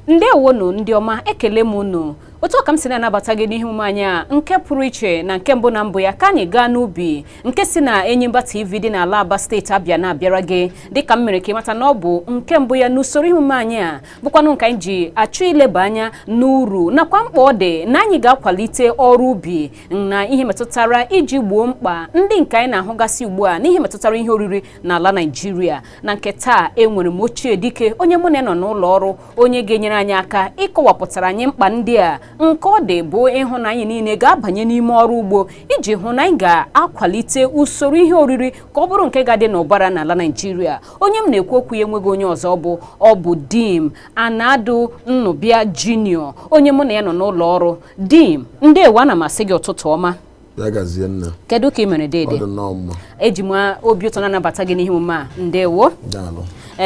Ndewonu ndị ọma, ekele m unu. Otu ọka m si na-anabata gị n'ihe omume anyị a nke pụrụ iche na nke mbụ na mbụ ya ka anyị gaa n'ubi nke si na Enyimba TV dị n'ala Aba steeti Abia na-abịara gị dịka m mere ka ịmata na ọ bụ nke mbụ ya n'usoro ihe omume anyị a bụkwanụ nke anyị ji achọ ileba anya n'uru nakwa mkpa ọ dị na anyị ga-akwalite ọrụ ubi na ihe metụtara iji gboo mkpa ndị nke anyị na-ahụgasị ugbu a n'ihe metụtara ihe oriri n'ala Naịjirịa. Na nke taa enwere m ochie dike onye mụ na nọ n'ụlọ ọrụ onye ga-enyere anyị aka ịkọwapụtara anyị mkpa ndị a nke ọ dị bụ ịhụ na anyị niile ga-abanye n'ime ọrụ ugbo iji hụ na anyị ga-akwalite usoro ihe oriri ka ọ bụrụ nke ga-adị n'ụbara n'ala Naịjirịa. Onye m na-ekwu okwu ya enweghị onye ọzọ ọ bụ Dim Anadu Nnubia Junior, onye mụ na ya nọ n'ụlọ ọrụ. Dim, ndewo, ana m asị gị ụtụtụ ọma. Kedu ka ị mere dede? Eji m obi ụtọ na-anabata gị n'ihe omume a. Ndewo.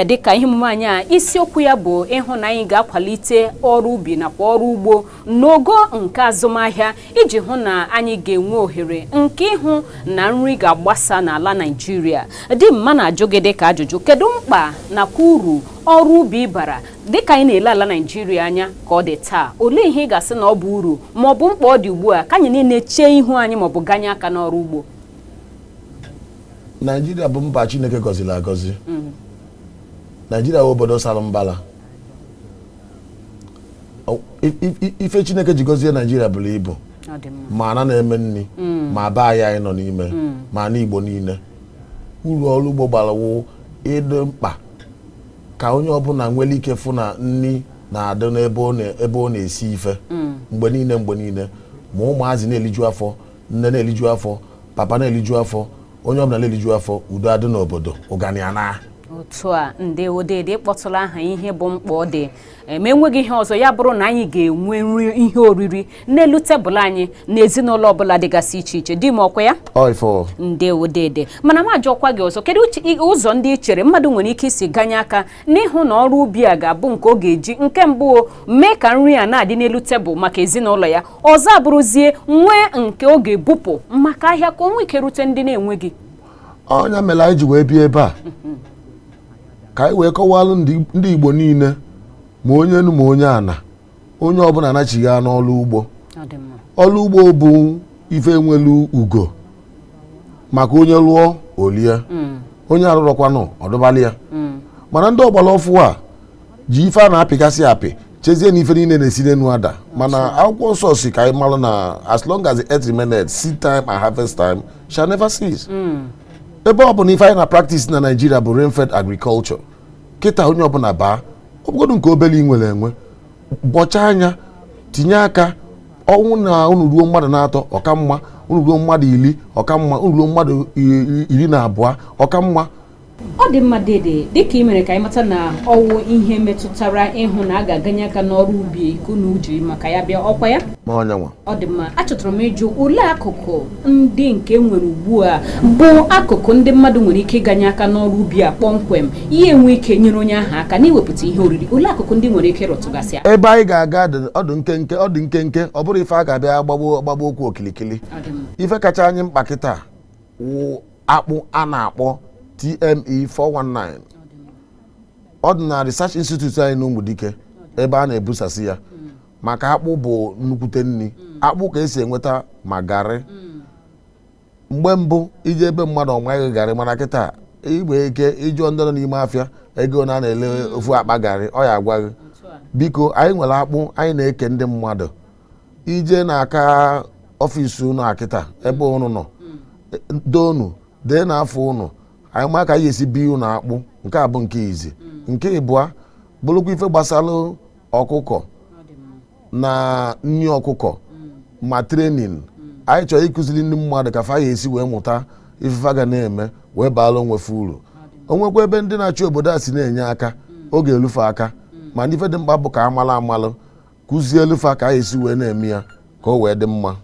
Dịka ihe omume anyị a isiokwu ya bụ ịhụ na anyị ga-akwalite ọrụ ubi nakwa ọrụ ugbo n'ogo nke azụmahịa iji hụ na anyị ga-enwe ohere nke ịhụ na nri ga-agbasa n'ala Naịjirịa. Dị mma na-ajụ gị dịka ajụjụ, kedu mkpa nakwa uru ọrụ ubi bara dịka anyị na-ele ala Naịjirịa anya ka ọ dị taa? Olee ihe ị ga-asị na ọ bụ uru ma ọ bụ mkpa ọ dị ugbu a ka anyị niile chee ihu anyị ma ọ bụ ganye aka n'ọrụ ugbo? Naịjirịa bụ mba Chineke gọziri agọzi. Nigeria bụ obodo sara mbala. Ife Chineke ji gọzie Nigeria bụrụ ibu ma ana na-eme nri ma be anyị nọ n'ime ma n'Igbo niile. Uru ọrụ ugbo gbara wụ ịdị mkpa ka onye ọbụla nwere ike fụ na nri na-adị n'ebe ọ na-esi ife mgbe niile ma ụmụazị na-eliju afọ, nne na-eliju afọ, papa na-eliju afọ, onye ọbụla na-eliju afọ, udo adị n'obodo, ụganịana. Otu a ndewo dede kpọtụla aha ihe bụ mkpa ọ dị ma enweghị ihe ọzọ ya bụrụ na anyị ga-enwe nri ihe oriri n'elu tebụl anyị na ezinụlọ ọbụla dịgasị iche iche. Dị m ọkwa ya? Ndewo dede. Mana m ajụọkwa gị ọzọ, kedu ụzọ ndị i chere mmadụ nwere ike isi ganye aka n'ịhụ na ọrụ ubi a ga-abụ nke ọ ga-eji nke mbụ mee ka nri a na-adị n'elu tebụl maka ezinụlọ ya, ọzọ abụrụzie nwee nke ọ ga-ebupụ maka ahịa ka o nwee ike rute ndị na-enweghị? Ọnya mere anyị ji wee bịa ebe a ka anyị wee kọwalụ ndị Igbo niile ma onye enu ma onye ana, onye ọbụla anachighị n'ọrụ ugbo. Ọrụ ugbo bụ ife nwelu ugo maka onye lụọ olie, onye arụrọkwanụ ọdụbalị ya. Mana ndị ọgbara ọfụ a ji ife a na-apịgasị apị chezie na ife niile na-esi n'enu ada. Mana akwụkwọ nsọ si ka anyị malụ na as long as the earth remaineth, seed time and harvest time shall never cease. Ebe ọ bụ na ife anyị na practice na Nigeria bụ rain-fed agriculture. Kịta onye ọbụla baa ọbụgodu nke obere inwere enwe bọcha anya tinye aka, ọnwụ na unu ruo mmadụ na-atọ ọka mma, unu ruo mmadụ 10 ọka mma, unu ruo mmadụ 12 ọka mma. Ọ dị mma dede dịka ị mere ka anyị mata na ọwụ ihe metụtara ịhụ na a ga-aganye aka n'ọrụ ubi kunu jiri maka ya bịa ọkwa ya? Ma ọnyanwa. Ọ dị mma, achọtara m ịjụ ole akụkụ ndị nke nwere ugbu a bụ akụkụ ndị mmadụ nwere ike ịganye aka n'ọrụ ubi a kpọmkwem ihe enwe ike nyere onye ahụ aka n'iwepụta ihe oriri? Ole akụkụ ndị nwere ike rụtụgasị aka? Ebe anyị ga-aga ọ dị nkenke, ọ bụrụ ife a ga-abịa gbagbo okwu okilikili. Ife kacha anyị mkpa kịta wụ akpụ a na-akpọ TME 419. Ọ dị na Research Institute anyị n'Ụmụdike ebe a na-ebusasị ya maka akpụ bụ nnukwute nri. Akpụ ka esi enweta ma garị. Mgbe mbụ ije ebe mmadụ ọmaghị garị, mana kịta igbe ike ịjụọ ndị nọ n'ime afịa ego na-ele ofu akpa garị, ọ ya agwa gị. Biko anyị nwere akpụ anyị na-eke ndị mmadụ. Ije n'aka ọfịs unu akịta ebe unu nọ donu dee n'afọ unu anyị ma ka anyị esi bi unu akpụ. Nke a bụ nke izi. Nke ịbụa bụrụkwa ife gbasara ọkụkọ na nri ọkụkọ ma training. Anyị chọrọ ịkụziri ndị mmadụ ka fa ya esi wee mụta ife ga na-eme wee baala onwefe uru. Onwekwa ebe ndị na-achị obodo a si na-enye aka oge elufe aka, ma ife dị mkpa bụ ka amalụ kụzie elufe ka anyị esi wee na-eme ya ka o wee dị mma.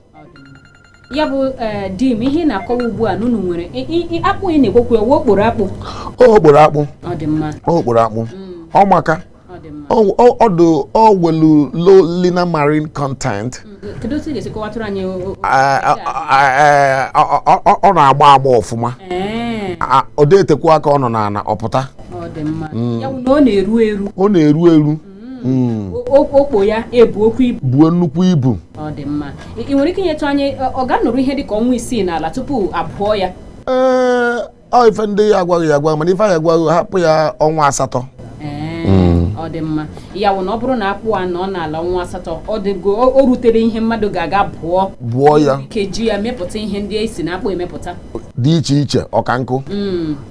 Ya bụ Dim, ihe na-akọwa ugbu a n'unu nwere akpụ ị na-ekwekwu ya okporo akpụ? Okporo akpụ. Ọ dị mma. Okporo akpụ. Ọ maka ọ welu low linear marine content. Kedu otu ị ga-esi kọwatụrụ anyị? Ọ na-agba ọfụma. Ọ deetekwa aka ọ nọ n'ana ọpụta. Ọ dị mma. Ya bụ na ọ na-eru eru. Ọ na-eru eru. okpo ya ebu okwu ibu buo nnukwu ibu. Ọ dị mma. Ị nwere ike inyetụ anyị ọ ga-anọrọ ihe dị ka ọnwa 6 n'ala tupu abụọ ya? Ọ ife ndị ya agwaghị agwa mana ife anyị agwaghị hapụ ya ọnwa 8. Ọ dị mma. Ya wụ na ọ bụrụ na akpụ a nọ n'ala ọnwa 8 ọ dịgo o rutere ihe mmadụ ga-aga bụọ ya keji ya mepụta ihe ndị esi na akpụ emepụta dị iche iche ọka nkụ.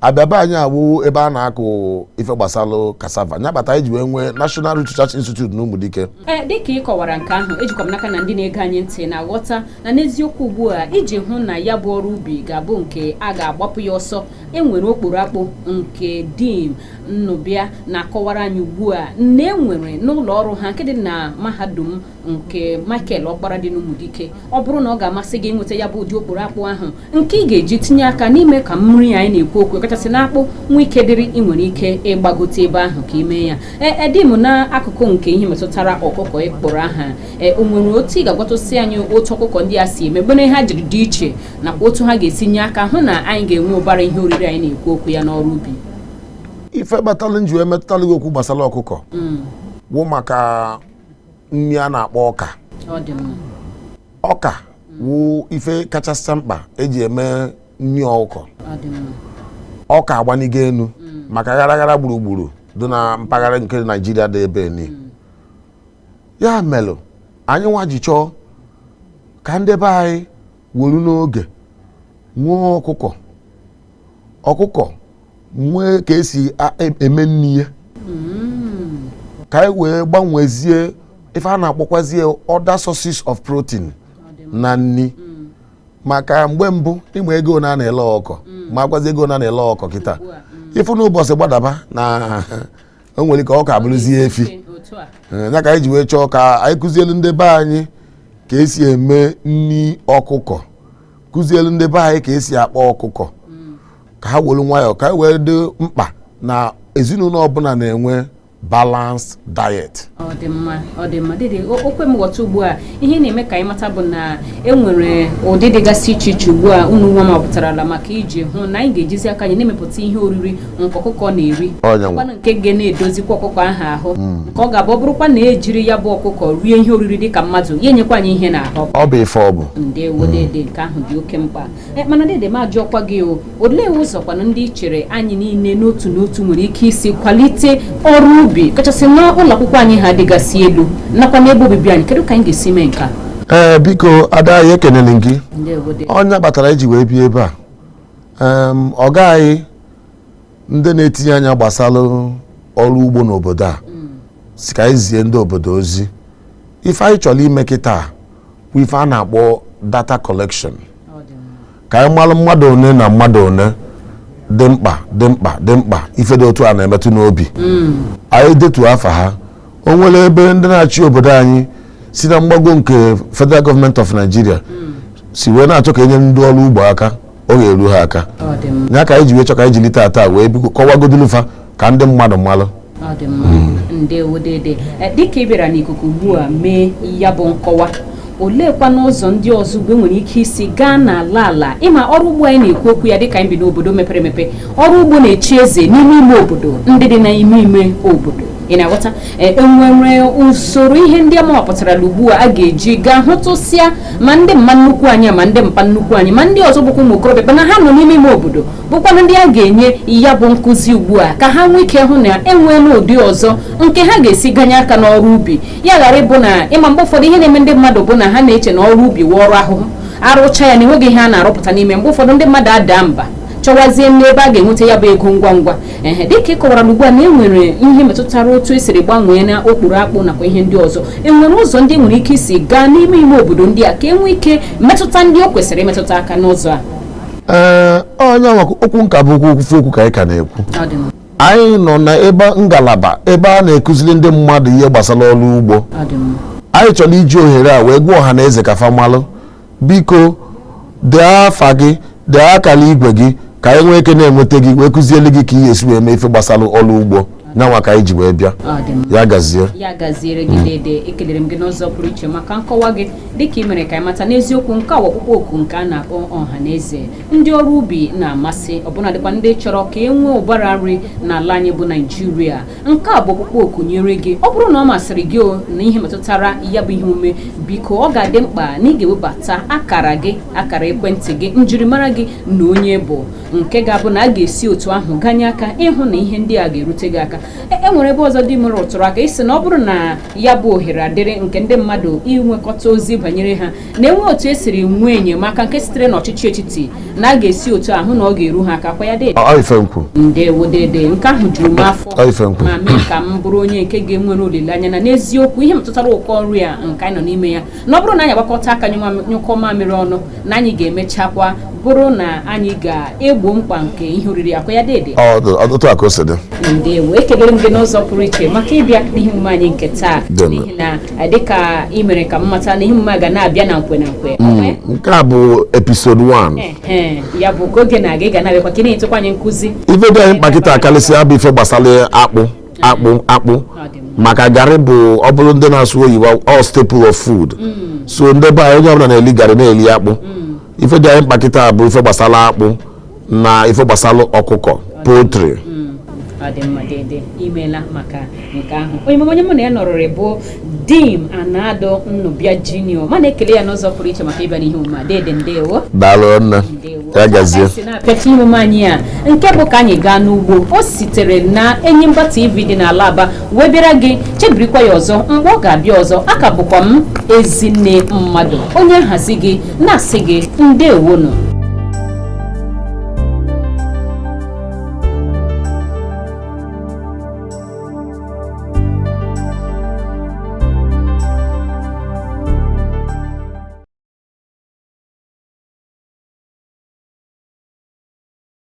Abịaba anyị awụ ebe a na-akụ ife gbasalụ cassava nyabata iji wee nwee National Research Institute n'Ụmụdike. Dịka ị kọwara nke ahụ ejikwa m n'aka na ndị na-ege anyị ntị na-aghọta na n'eziokwu ugbu a iji hụ na ya bụ ọrụ ubi ga-abụ nke a ga-agbapụ ya ọsọ enwere okporo akpụ nke dim Nnụbịa na-akọwara anyị ugbu a na enwere n'ụlọ ọrụ ha nke dị na mahadum nke Michael Ọkpara dị n'Ụmụdike. Ọ bụrụ na ọ ga-amasị gị ịnweta ya bụ ụdị okporo akpụ ahụ nke ị ga-eji tinye aka n'ime ka mmiri anyị na-ekwu okwu kachasị na akpụ nwa ike dịrị ị nwere ike ịgbagote ebe ahụ ka ime ya. Edim n'akụkụ nke ihe metụtara ọkụkọ ịkpọrọ aha o nwere otu ị ga-agwatụsị anyị otu ọkụkọ ndị a si eme gbene ha jiri dị iche nakwa otu ha ga-esi nye aka hụ na anyị ga-enwe ụbara ihe oriri anyị na-ekwu okwu ya n'ọrụ ubi? Ife gbatalụ nji emetụtalụ gị okwu gbasara ọkụkọ wụ maka nri a na-akpọ ọka. Ọ dị mma. Ọka wụ ife kachasị mkpa eji eme nri ọkụkọ. Ọ dị mma. Ọka agbanigo enu maka gharaghara gburugburu dị na mpaghara nke Naijiria dị ebe ni. Ya melụ anyị nwa ji chọọ ka ndị be anyị weru n'oge nwee ọkụkọ nwee ka esi eme nri ya ka anyị wee gbanwezie ife a na-akpọkwazie other sources of protein na nri. Maka mgbe mbụ ịma ego na na-ele ọkụkọ ma agwazi ego na na-ele ọkụkọ kịta ifu n'ụbọchị gbadaba na o nwere ka ọka abụrụzie efi. Ya ka anyị ji wee chọọ ka anyị kụzielu ndị be anyị ka esi eme nri ọkụkọ, kụzielu ndị be anyị ka esi akpa ọkụkọ ka ha were nwayọọ ka anyị wee dị mkpa na ezinụlọ ọbụla na-enwe balanced diet. Ọ dị mma. Ọ dị mma. Dịdị okwe m ghọta ugbu a ihe na-eme ka anyị mata bụ na enwere ụdị dịgasị iche iche ugbu a unu nwa ma pụtarala maka iji hụ na anyị ga-ejizi aka anyị na-emepụta ihe oriri nke ọkụkọ na-eri kwanụ nke ga na-edozikwa ọkụkọ ahụ nke ọ ga-abụ bụrụkwa na ejiri ya bụ ọkụkọ rie ihe oriri dịka mmadụ ya enyekwa anyị ihe n'ahụ. Ọ bụ ife ọ bụ. Ndewo dede nke ahụ dị oke mkpa. Mana dede m ajụọkwa gị olee ụzọ kwanụ ndị i chere anyị niile n'otu n'otu nwere ike isi kwalite ọrụ ubi kachasị n'ụlọ akwụkwọ anyị ha dịgasị elu nakwa n'ebe obibi anyị? Kedu ka anyị ga-esi mee nke a? Biko ada anyị ekenele gị. Onye batara iji wee bie ebe a ọga anyị ndị na-etinye anya gbasara ọrụ ugbo n'obodo a si ka anyị zie ndị obodo ozi ife anyị chọrọ ime kịta bụ ife a na-akpọ data collection ka anyị mara mmadụ one na mmadụ one dị mkpa ife dị otu a na-emetụ n'obi. Anyị detuo afa ha. O nwere ebe ndị na-achị obodo anyị si na mgbago nke Federal Government of Nigeria si wee na-achọ ka enye ndị ọrụ ugbo aka ọ ga-eru ha aka. Ya ka anyị ji wee chọ ka anyị jiri taa wee kọwagodulufa ka ndị mmadụ malụ. Ọ dị mma. Ndewo dede. Dịka ị bịara n'ikuku ugbu a mee ya bụ nkọwa oleekwa n'ụzọ ndị ọzọ ugbo nwere ike isi gaa n'ala ịma ọrụ ugbo anyị na-ekwu okwu ya dịka anyị bi n'obodo mepere emepe ọrụ ugbo na-echi eze n'ime ime obodo ndị dị n'ime ime obodo ị na-aghọta. Enwere usoro ihe ndị amawapụtara ugbu a ga-eji gaa hụtụsịa ma ndị mma nnukwu anyị ma ndị mpa nnukwu anyị ma ndị ọzọ bụkwa ụmụ okorobịa na ha nọ n'ime ime obodo bụkwanụ ndị a ga-enye ya bụ nkụzi ugbu a ka ha nwee ike hụ na enweela ụdị ọzọ nke ha ga-esi ganye aka n'ọrụ ubi ya ghara ịbụ na ịma mgbe ụfọdụ ihe na-eme ndị mmadụ bụ na ha na-eche na ọrụ ubi wụ ọrụ ahụhụ arụcha ya na enweghị ihe a na-arụpụta n'ime mgbe ụfọdụ ndị mmadụ ada mba chọwazie n'ebe a ga-enweta ya bụ ego ngwa ngwa. Dịka ị kọwara ugbu a na enwere ihe metụtara otu esiri gbanwee na okporo akpụ nakwa ihe ndị ọzọ enwere ụzọ ndị nwere ike isi gaa n'ime ime obodo ndị a ka enwee ike metụta ndị o kwesịrị imetụta aka n'ụzọ a? Onye okwu nka bụ okwu ka anyị ka na-ekwu. Anyị nọ na ebe ngalaba ebe a na-ekụziri ndị mmadụ ihe gbasara ọrụ ugbo. Anyị chọrọ iji ohere a wee gwa ọha na eze ka fa malụ biko dee afa gị dee akara igwe gị ka anyị nwee ike na-enweta gị wee kụziele gị ka ị ga-esi wee mee ife gbasara ọrụ ugbo. nyanwa ka anyị ji wee bịa ya gazie ya gaziere gị dede ekelere m gị n'ụzọ pụrụ iche maka nkọwa gị dịka ị mere ka anyị mata n'eziokwu nke ọkpụkpọ oku nke a na-akpọ ọha na eze ndị ọrụ ubi na-amasị ọbụna dịkwa ndị chọrọ ka e nwee ụbara nri n'ala anyị bụ Naịjirịa nke a bụ ọkpụkpọ oku nyere gị ọ bụrụ na ọ masịrị gị na ihe metụtara ya bụ ihe omume biko ọ ga-adị mkpa na ị ga-ewebata akara gị akara ekwentị gị njirimara gị na onye bụ nke ga-abụ na a ga-esi otu ahụ ganye aka ịhụ na ihe ndị a ga-erute gị aka enwere ebe ọzọ dị mụrụ ụtụrụ aka isi na ọ bụrụ na ya bụ ohere adịrị nke ndị mmadụ inwekọta ozi banyere ha na-enwe otu esiri nwee enyemaka nke sitere n'ọchịchị etiti na a ga-esi otu ahụ na ọ ga-eru ha aka kwa ya dede ndewo dede nke ahụ juru m afọ ma mee ka m bụrụ onye nke ga-enwere olileanya na n'eziokwu ihe metụtara ụkọ nri a nke anyị nọ n'ime ya na ọ bụrụ na anyị agbakọta aka nyụkọ mamịrị ọnụ na anyị ga-emechakwa bụrụ na anyị ga-egbo mkpa nke ihe oriri akwa ya dede ọtụtụ aka o si dị ndewo ekelere m gị n'ụzọ pụrụ iche maka ịbịa n'ihe omume anyị nke taa n'ihi na dịka ị mere ka m mata na ihe omume ga na-abịa na nkwe nke a bụ episode 1 ya bụ ka oge na-aga ị ga na-abịakwa ka ị na-enyetụkwa anyị nkụzi ife dị anyị mkpakịta akarịsịa bụ ife gbasara akpụ maka garị bụ ọ bụrụ ndị na-asụ oyibo all staple of food so ndị be anyị onye ọbụla na-eli garị na-eli akpụ ife dị anyị mkpakịta bụ ife gbasara akpụ na ife gbasara ọkụkọ poultry adịmmadede imeela maka nke ahụ onye mụ na ya nọrọrị bụ Dim Anado Nnubia Junior ma na-ekele ya n'ụzọ pụrụ iche maka ịbịa n'ihe omume dede ndewo daalụ nne ya gazie si na-apịacha ihe omume anyị a nke bụ ka anyị gaa n'ugbo o sitere na Enyimba TV dị n'ala Aba wee bịara gị chebirikwa ya ọzọ mgbe ọ ga-abịa ọzọ aka bụkwa m Ezinne Mmadụ onye nhazi gị na-asị gị ndewonu.